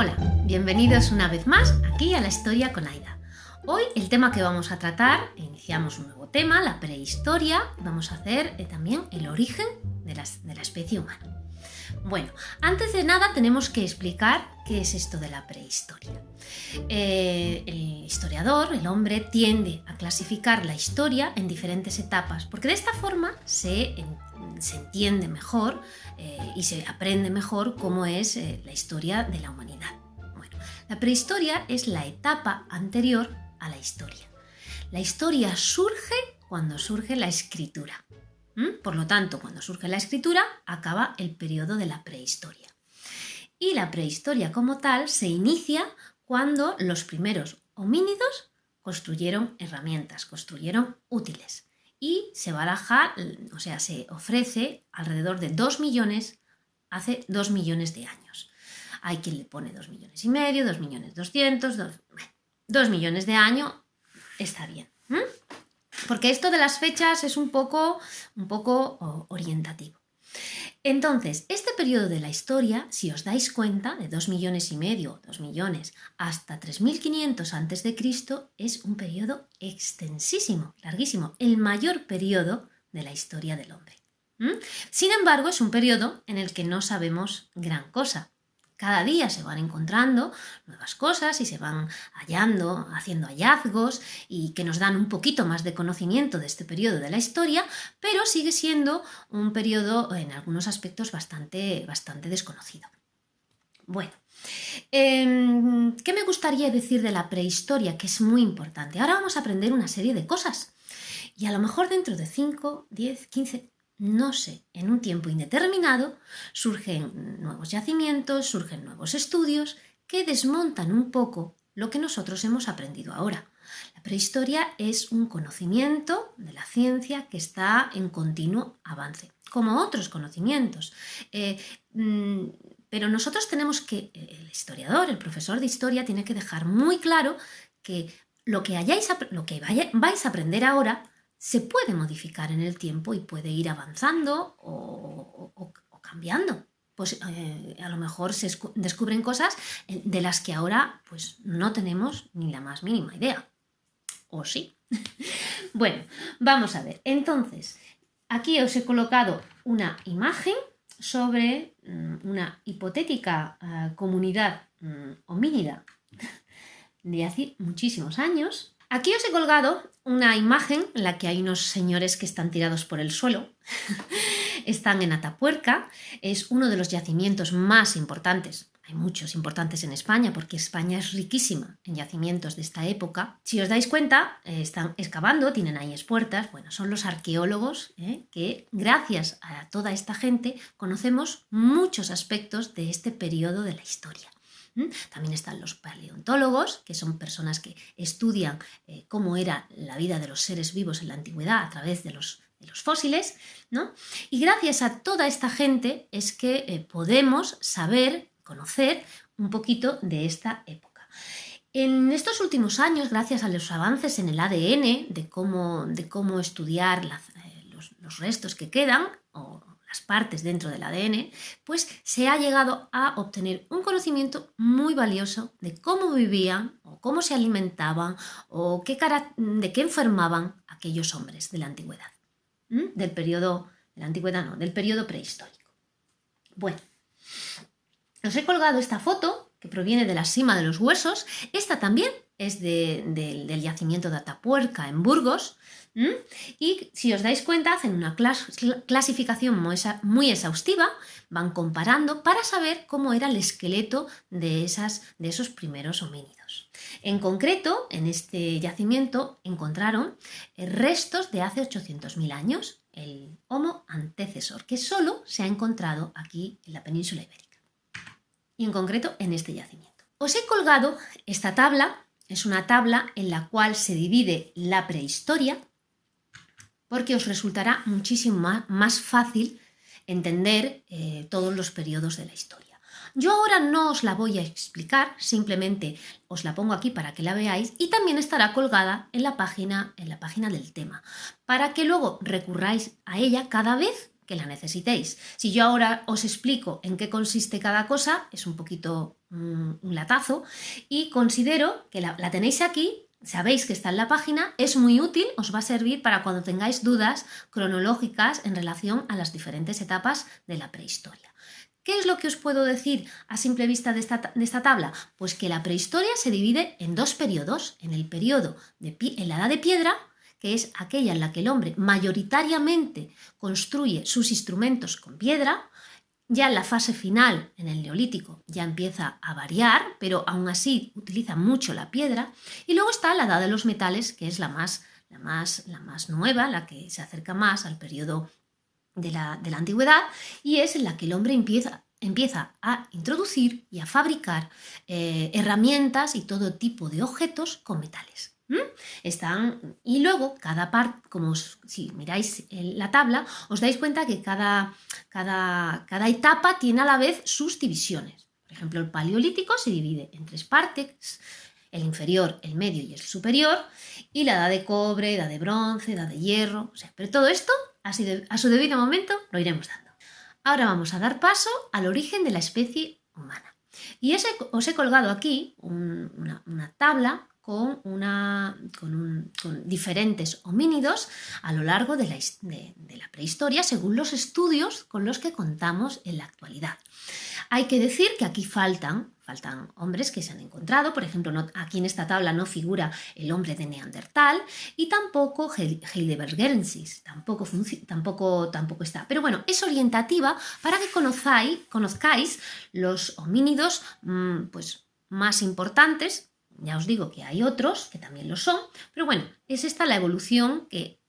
Hola, bienvenidos una vez más aquí a La Historia con Aida. Hoy el tema que vamos a tratar, iniciamos un nuevo tema, la prehistoria, vamos a hacer también el origen de la especie humana. Bueno, antes de nada tenemos que explicar qué es esto de la prehistoria. El historiador, el hombre, tiende a clasificar la historia en diferentes etapas, porque de esta forma se entiende mejor y se aprende mejor cómo es la historia de la humanidad. Bueno, la prehistoria es la etapa anterior a la historia. La historia surge cuando surge la escritura. Por lo tanto, cuando surge la escritura, acaba el periodo de la prehistoria. Y la prehistoria como tal se inicia cuando los primeros homínidos construyeron herramientas, construyeron útiles. Y se baraja, o sea, se ofrece alrededor de 2 millones, hace 2 millones de años. Hay quien le pone 2,5 millones, 2,2 millones, 2 millones de años, está bien. Porque esto de las fechas es un poco orientativo. Entonces, este periodo de la historia, si os dais cuenta, de 2,5 millones, 2 millones, hasta 3.500 a.C., es un periodo extensísimo, larguísimo, el mayor periodo de la historia del hombre. Sin embargo, es un periodo en el que no sabemos gran cosa. Cada día se van encontrando nuevas cosas y se van haciendo hallazgos y que nos dan un poquito más de conocimiento de este periodo de la historia, pero sigue siendo un periodo en algunos aspectos bastante desconocido. Bueno, ¿qué me gustaría decir de la prehistoria? Que es muy importante. Ahora vamos a aprender una serie de cosas y a lo mejor dentro de 5, 10, 15... no sé, en un tiempo indeterminado surgen nuevos yacimientos, surgen nuevos estudios que desmontan un poco lo que nosotros hemos aprendido ahora. La prehistoria es un conocimiento de la ciencia que está en continuo avance, como otros conocimientos. Pero nosotros tenemos que, el historiador, el profesor de historia, tiene que dejar muy claro que lo que vais a aprender ahora se puede modificar en el tiempo y puede ir avanzando o cambiando. Pues a lo mejor se descubren cosas de las que ahora pues, no tenemos ni la más mínima idea. ¿O sí? Bueno, vamos a ver. Entonces, aquí os he colocado una imagen sobre una hipotética comunidad homínida de hace muchísimos años. Aquí os he colgado una imagen en la que hay unos señores que están tirados por el suelo. Están en Atapuerca, es uno de los yacimientos más importantes. Hay muchos importantes en España porque España es riquísima en yacimientos de esta época. Si os dais cuenta, están excavando, tienen ahí espuertas. Bueno, son los arqueólogos que gracias a toda esta gente conocemos muchos aspectos de este periodo de la historia. También están los paleontólogos, que son personas que estudian cómo era la vida de los seres vivos en la antigüedad a través de los fósiles, ¿no? Y gracias a toda esta gente es que podemos saber, conocer un poquito de esta época. En estos últimos años, gracias a los avances en el ADN, de cómo estudiar los restos que quedan, o las partes dentro del ADN, pues se ha llegado a obtener un conocimiento muy valioso de cómo vivían o cómo se alimentaban o de qué enfermaban aquellos hombres de la antigüedad. Del periodo prehistórico. Bueno, os he colgado esta foto que proviene de la Sima de los Huesos. Esta también es del yacimiento de Atapuerca en Burgos. Y si os dais cuenta, hacen una clasificación muy exhaustiva, van comparando para saber cómo era el esqueleto de esos primeros homínidos. En concreto, en este yacimiento encontraron restos de hace 800.000 años, el Homo antecesor, que solo se ha encontrado aquí en la península ibérica. Y en concreto en este yacimiento. Os he colgado esta tabla, es una tabla en la cual se divide la prehistoria, porque os resultará muchísimo más fácil entender todos los periodos de la historia. Yo ahora no os la voy a explicar, simplemente os la pongo aquí para que la veáis y también estará colgada en la página del tema, para que luego recurráis a ella cada vez que la necesitéis. Si yo ahora os explico en qué consiste cada cosa, es un poquito un latazo, y considero que la tenéis aquí. Sabéis que está en la página, es muy útil, os va a servir para cuando tengáis dudas cronológicas en relación a las diferentes etapas de la prehistoria. ¿Qué es lo que os puedo decir a simple vista de esta tabla? Pues que la prehistoria se divide en dos periodos, en el periodo en la Edad de Piedra, que es aquella en la que el hombre mayoritariamente construye sus instrumentos con piedra. Ya en la fase final, en el Neolítico, ya empieza a variar, pero aún así utiliza mucho la piedra. Y luego está la Edad de los Metales, que es la más nueva, la que se acerca más al periodo de la Antigüedad, y es en la que el hombre empieza a introducir y a fabricar herramientas y todo tipo de objetos con metales. Y luego cada parte, si miráis la tabla, os dais cuenta que cada etapa tiene a la vez sus divisiones. Por ejemplo, el Paleolítico se divide en 3 partes: el inferior, el medio y el superior, y la Edad de Cobre, Edad de Bronce, Edad de Hierro. Pero todo esto, a su debido momento, lo iremos dando. Ahora vamos a dar paso al origen de la especie humana. Y os he colgado aquí una tabla con diferentes homínidos a lo largo de la prehistoria, según los estudios con los que contamos en la actualidad. Hay que decir que aquí faltan hombres que se han encontrado. Por ejemplo, aquí en esta tabla no figura el hombre de Neandertal, y tampoco Heidelbergensis, tampoco está. Pero bueno, es orientativa para que conozcáis los homínidos pues, más importantes. Ya os digo que hay otros que también lo son, pero bueno, es esta la evolución que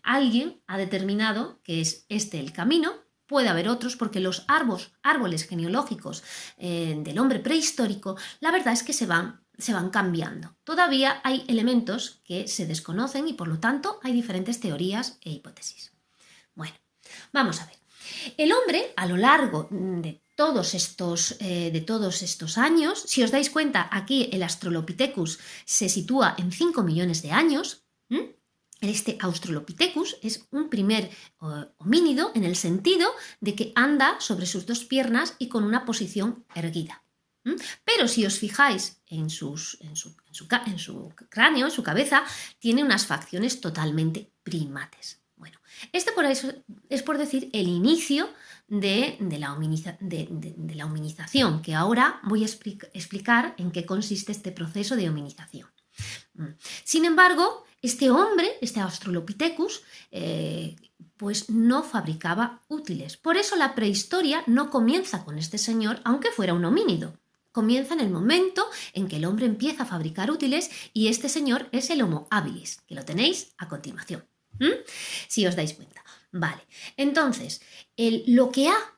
alguien ha determinado que es este el camino. Puede haber otros, porque los árboles genealógicos del hombre prehistórico, la verdad es que se van cambiando. Todavía hay elementos que se desconocen y por lo tanto hay diferentes teorías e hipótesis. Bueno, vamos a ver. El hombre, a lo largo de todos estos años, si os dais cuenta, aquí el Australopithecus se sitúa en 5 millones de años. Este Australopithecus es un primer homínido en el sentido de que anda sobre sus 2 piernas y con una posición erguida. Pero si os fijáis en su cráneo, en su cabeza, tiene unas facciones totalmente primates. Bueno, por eso es por decir el inicio de la hominización, que ahora voy a explicar en qué consiste este proceso de hominización. Sin embargo, este hombre, este Australopithecus, pues no fabricaba útiles. Por eso la prehistoria no comienza con este señor, aunque fuera un homínido. Comienza en el momento en que el hombre empieza a fabricar útiles, y este señor es el Homo habilis, que lo tenéis a continuación. Si os dais cuenta. Vale, entonces, lo que ha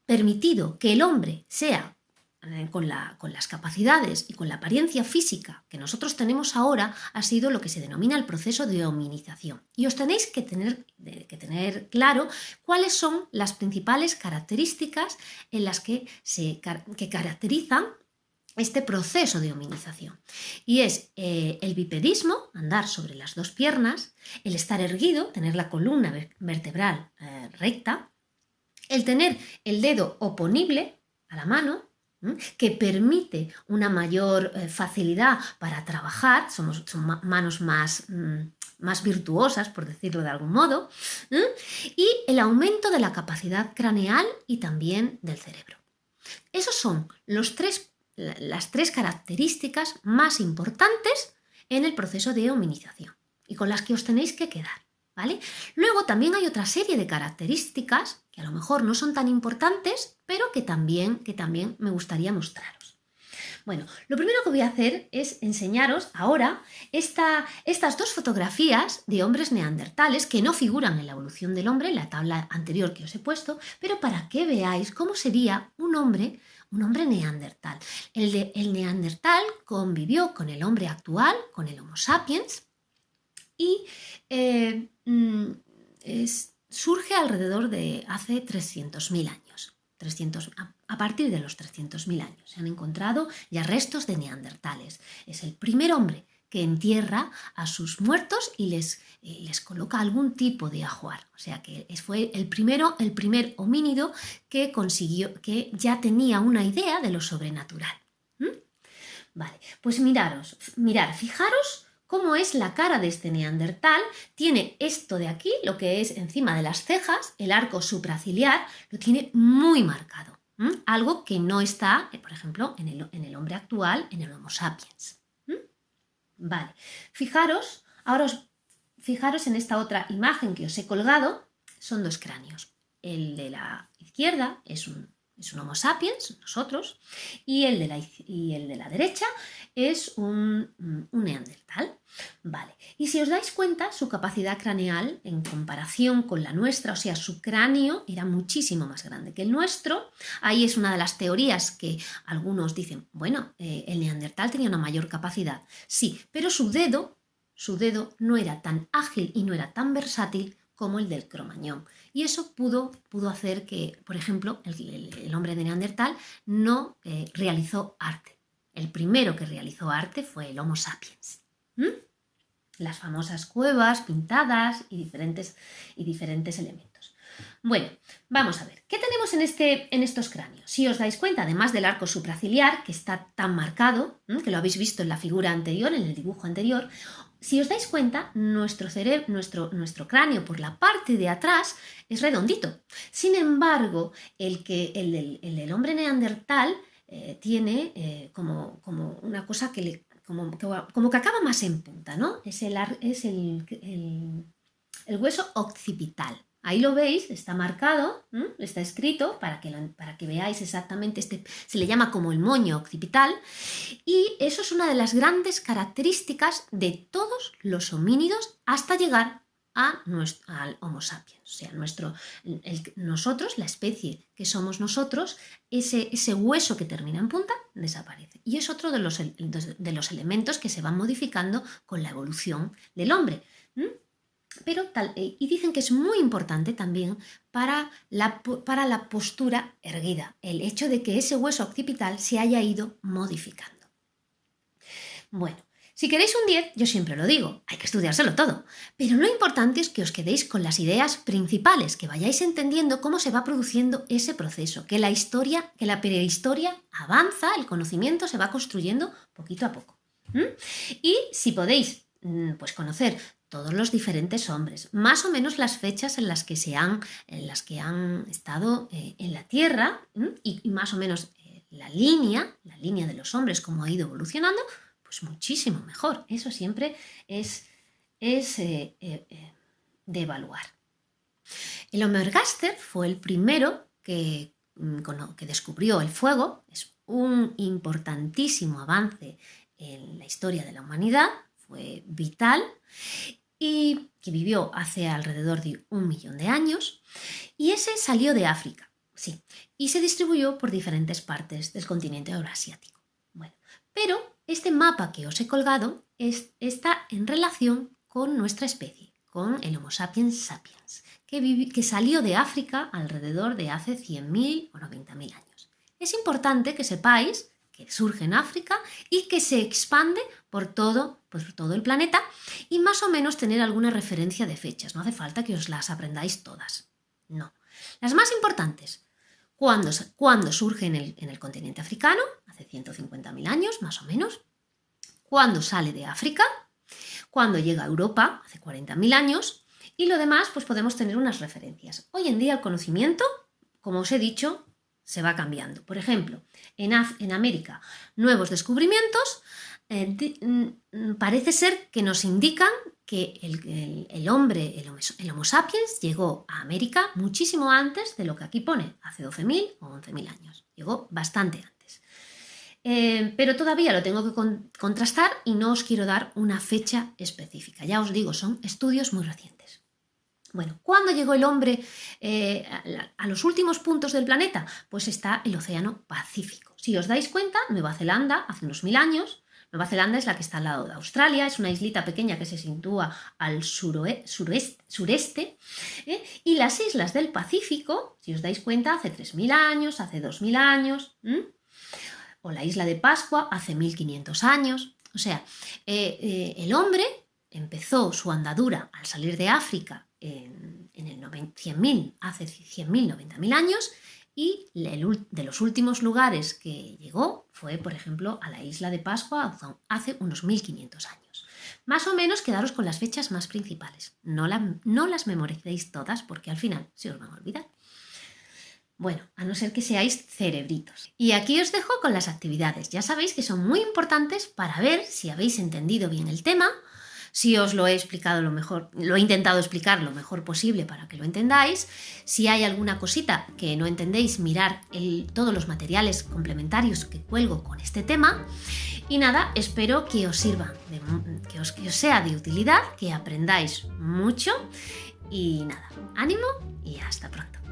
permitido que el hombre sea con las capacidades y con la apariencia física que nosotros tenemos ahora ha sido lo que se denomina el proceso de hominización. Y os tenéis que tener claro cuáles son las principales características en las que caracterizan este proceso de hominización. Y es el bipedismo, andar sobre las 2 piernas, el estar erguido, tener la columna vertebral recta, el tener el dedo oponible a la mano, que permite una mayor facilidad para trabajar, son manos más virtuosas, por decirlo de algún modo, y el aumento de la capacidad craneal y también del cerebro. Esos son las 3 características más importantes en el proceso de hominización y con las que os tenéis que quedar, ¿vale? Luego también hay otra serie de características que a lo mejor no son tan importantes, pero que también me gustaría mostraros. Bueno, lo primero que voy a hacer es enseñaros ahora estas 2 fotografías de hombres neandertales que no figuran en la evolución del hombre, en la tabla anterior que os he puesto, pero para que veáis cómo sería un hombre neandertal. El neandertal convivió con el hombre actual, con el Homo sapiens, y surge alrededor de hace 300.000 años. A partir de los 300.000 años se han encontrado ya restos de neandertales. Es el primer hombre que entierra a sus muertos y les coloca algún tipo de ajuar. O sea que fue el primer homínido que consiguió, que ya tenía una idea de lo sobrenatural. Vale, pues fijaros cómo es la cara de este neandertal. Tiene esto de aquí, lo que es encima de las cejas, el arco supraciliar, lo tiene muy marcado. Algo que no está, por ejemplo, en el hombre actual, en el Homo sapiens. Vale, fijaros en esta otra imagen que os he colgado, son dos cráneos. El de la izquierda es un Homo sapiens, nosotros, y el de la derecha es un neandertal. Vale, y si os dais cuenta, su capacidad craneal en comparación con la nuestra, o sea, su cráneo era muchísimo más grande que el nuestro. Ahí es una de las teorías que algunos dicen, bueno, el neandertal tenía una mayor capacidad. Sí, pero su dedo no era tan ágil y no era tan versátil como el del Cromañón. Y eso pudo hacer que, por ejemplo, el hombre de Neandertal no realizó arte. El primero que realizó arte fue el Homo sapiens. Las famosas cuevas pintadas y diferentes elementos. Bueno, vamos a ver. ¿Qué tenemos en estos cráneos? Si os dais cuenta, además del arco supraciliar, que está tan marcado, que lo habéis visto en la figura anterior, en el dibujo anterior, si os dais cuenta, nuestro cráneo por la parte de atrás es redondito. Sin embargo, el del hombre neandertal tiene como una cosa como que acaba más en punta, ¿no? Es el hueso occipital. Ahí lo veis, está marcado, está escrito para que veáis exactamente, se le llama como el moño occipital, y eso es una de las grandes características de todos los homínidos hasta llegar al Homo sapiens. O sea, nosotros, la especie que somos nosotros, ese hueso que termina en punta desaparece. Y es otro de los elementos que se van modificando con la evolución del hombre. Y dicen que es muy importante también para la postura erguida, el hecho de que ese hueso occipital se haya ido modificando. Bueno, si queréis un 10, yo siempre lo digo, hay que estudiárselo todo, pero lo importante es que os quedéis con las ideas principales, que vayáis entendiendo cómo se va produciendo ese proceso, que la prehistoria avanza, el conocimiento se va construyendo poquito a poco. Y si podéis conocer todos los diferentes hombres, más o menos las fechas en las que han estado en la Tierra y más o menos la línea de los hombres, cómo ha ido evolucionando, pues muchísimo mejor. Eso siempre es de evaluar. El Homergaster fue el primero que descubrió el fuego. Es un importantísimo avance en la historia de la humanidad, fue vital, y que vivió hace alrededor de 1 millón de años, y ese salió de África, sí, y se distribuyó por diferentes partes del continente eurasiático. Bueno, pero este mapa que os he colgado está en relación con nuestra especie, con el Homo sapiens sapiens, que salió de África alrededor de hace 100.000 o 90.000 años. Es importante que sepáis que surge en África y que se expande por todo el planeta, y más o menos tener alguna referencia de fechas. No hace falta que os las aprendáis todas. No. Las más importantes, cuando surge en el continente africano, hace 150.000 años más o menos, cuando sale de África, cuando llega a Europa, hace 40.000 años, y lo demás pues podemos tener unas referencias. Hoy en día el conocimiento, como os he dicho, se va cambiando. Por ejemplo, en América, nuevos descubrimientos parece ser que nos indican que el Homo sapiens llegó a América muchísimo antes de lo que aquí pone, hace 12.000 o 11.000 años. Llegó bastante antes. Pero todavía lo tengo que contrastar y no os quiero dar una fecha específica. Ya os digo, son estudios muy recientes. Bueno, ¿cuándo llegó el hombre a los últimos puntos del planeta? Pues está el Océano Pacífico. Si os dais cuenta, Nueva Zelanda, hace unos 1000 años, Nueva Zelanda es la que está al lado de Australia, es una islita pequeña que se sitúa al sureste, y las islas del Pacífico, si os dais cuenta, hace 3.000 años, hace 2.000 años, o la isla de Pascua, hace 1.500 años. O sea, el hombre empezó su andadura al salir de África en el 100.000, hace 100.000, 90.000 años, y de los últimos lugares que llegó fue, por ejemplo, a la isla de Pascua hace unos 1.500 años. Más o menos quedaros con las fechas más principales. No las memoricéis todas porque al final se os van a olvidar. Bueno, a no ser que seáis cerebritos. Y aquí os dejo con las actividades. Ya sabéis que son muy importantes para ver si habéis entendido bien el tema, si os lo he explicado lo he intentado explicar lo mejor posible para que lo entendáis. Si hay alguna cosita que no entendéis, mirar todos los materiales complementarios que cuelgo con este tema. Y nada, espero que os sirva, que os sea de utilidad, que aprendáis mucho. Y nada, ánimo y hasta pronto.